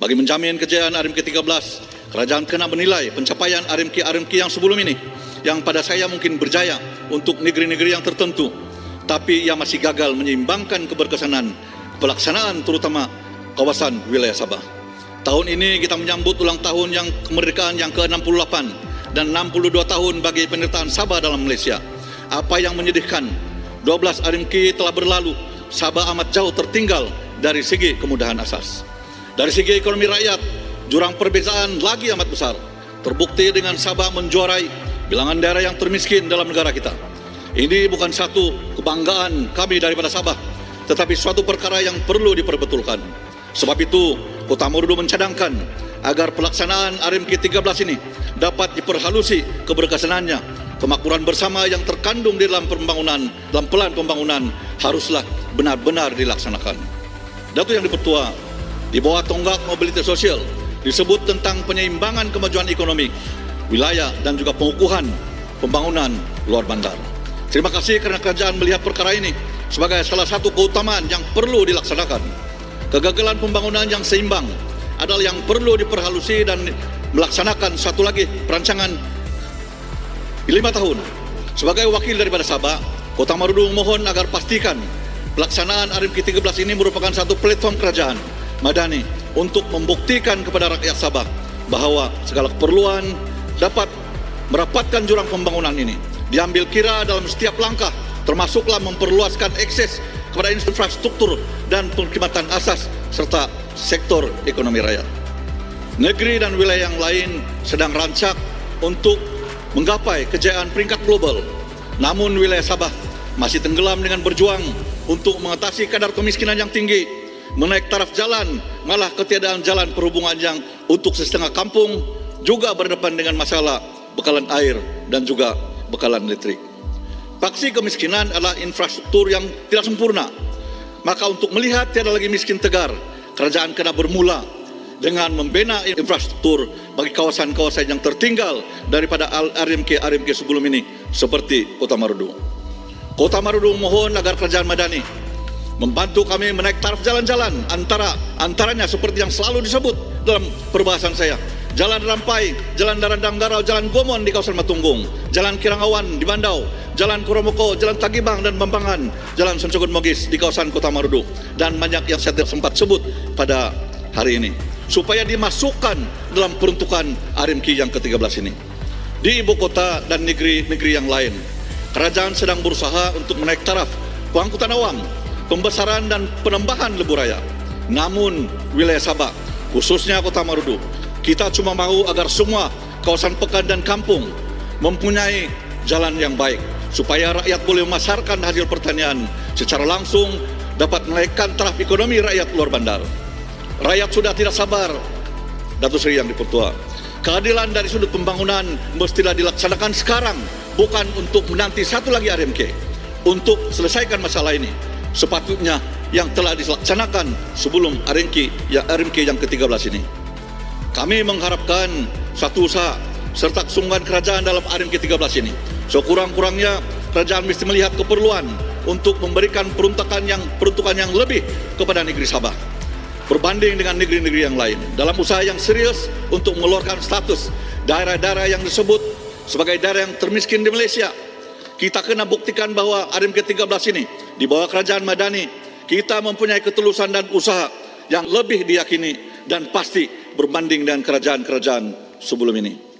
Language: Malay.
Bagi menjamin kejayaan RMK 13, kerajaan kena menilai pencapaian RMK yang sebelum ini, yang pada saya mungkin berjaya untuk negeri-negeri yang tertentu, tapi yang masih gagal menyeimbangkan keberkesanan pelaksanaan terutama kawasan wilayah Sabah. Tahun ini kita menyambut ulang tahun yang kemerdekaan yang ke-68 dan 62 tahun bagi penyertaan Sabah dalam Malaysia. Apa yang menyedihkan, 12 RMK telah berlalu, Sabah amat jauh tertinggal dari segi kemudahan asas. Dari segi ekonomi rakyat, jurang perbezaan lagi amat besar. Terbukti dengan Sabah menjuarai bilangan daerah yang termiskin dalam negara kita. Ini bukan satu kebanggaan kami daripada Sabah, tetapi suatu perkara yang perlu diperbetulkan. Sebab itu, Kota Marudu mencadangkan agar pelaksanaan RMK 13 ini dapat diperhalusi keberkesanannya. Kemakmuran bersama yang terkandung di dalam pembangunan, dalam pelan pembangunan haruslah benar-benar dilaksanakan. Datuk Yang Dipertua, di bawah tonggak mobilitas sosial disebut tentang penyeimbangan kemajuan ekonomi, wilayah dan juga pengukuhan pembangunan luar bandar. Terima kasih kerana kerajaan melihat perkara ini sebagai salah satu keutamaan yang perlu dilaksanakan. Kegagalan pembangunan yang seimbang adalah yang perlu diperhalusi dan melaksanakan satu lagi perancangan 5 tahun. Sebagai wakil daripada Sabah, Kota Marudu mohon agar pastikan pelaksanaan RMK 13 ini merupakan satu platform kerajaan madani untuk membuktikan kepada rakyat Sabah bahawa segala keperluan dapat merapatkan jurang pembangunan ini diambil kira dalam setiap langkah, termasuklah memperluaskan akses kepada infrastruktur dan perkhidmatan asas serta sektor ekonomi rakyat. Negeri dan wilayah yang lain sedang rancak untuk menggapai kejayaan peringkat global. Namun wilayah Sabah masih tenggelam dengan berjuang untuk mengatasi kadar kemiskinan yang tinggi, menaik taraf jalan, malah ketiadaan jalan perhubungan yang untuk setengah kampung juga berdepan dengan masalah bekalan air dan juga bekalan listrik. Paksi kemiskinan adalah infrastruktur yang tidak sempurna. Maka untuk melihat tiada lagi miskin tegar, kerajaan kena bermula dengan membina infrastruktur bagi kawasan-kawasan yang tertinggal daripada RMK sebelum ini, seperti Kota Marudu. Kota Marudu mohon agar kerajaan madani membantu kami menaik taraf jalan-jalan, antaranya seperti yang selalu disebut dalam perbahasan saya. Jalan Rampai, Jalan Darandang Garau, Jalan Gomon di kawasan Matunggung, Jalan Kirangawan di Bandau, Jalan Kuromoko, Jalan Tagibang dan Bambangan, Jalan Sencogon Mogis di kawasan Kota Marudu, dan banyak yang saya tidak sempat sebut pada hari ini, supaya dimasukkan dalam peruntukan RMK yang ke-13 ini. Di ibu kota dan negeri-negeri yang lain, kerajaan sedang berusaha untuk menaik taraf pengangkutan awam, pembesaran dan penambahan lebuh raya. Namun wilayah Sabah, khususnya Kota Marudu, kita cuma mahu agar semua kawasan pekan dan kampung mempunyai jalan yang baik, supaya rakyat boleh memasarkan hasil pertanian secara langsung, dapat menaikkan taraf ekonomi rakyat luar bandar. Rakyat sudah tidak sabar, Datuk Seri Yang Dipertua. Keadilan dari sudut pembangunan mestilah dilaksanakan sekarang, bukan untuk menanti satu lagi RMK. Untuk selesaikan masalah ini, sepatutnya yang telah dilaksanakan sebelum RMK yang ke-13 ini. Kami mengharapkan satu usaha serta kesungguhan kerajaan dalam RMK 13 ini. Sekurang-kurangnya kerajaan mesti melihat keperluan untuk memberikan peruntukan yang lebih kepada negeri Sabah berbanding dengan negeri-negeri yang lain dalam usaha yang serius untuk mengeluarkan status daerah-daerah yang disebut sebagai daerah yang termiskin di Malaysia. Kita kena buktikan bahawa RMK 13 ini di bawah kerajaan madani kita mempunyai ketulusan dan usaha yang lebih diyakini dan pasti berbanding dengan kerajaan-kerajaan sebelum ini.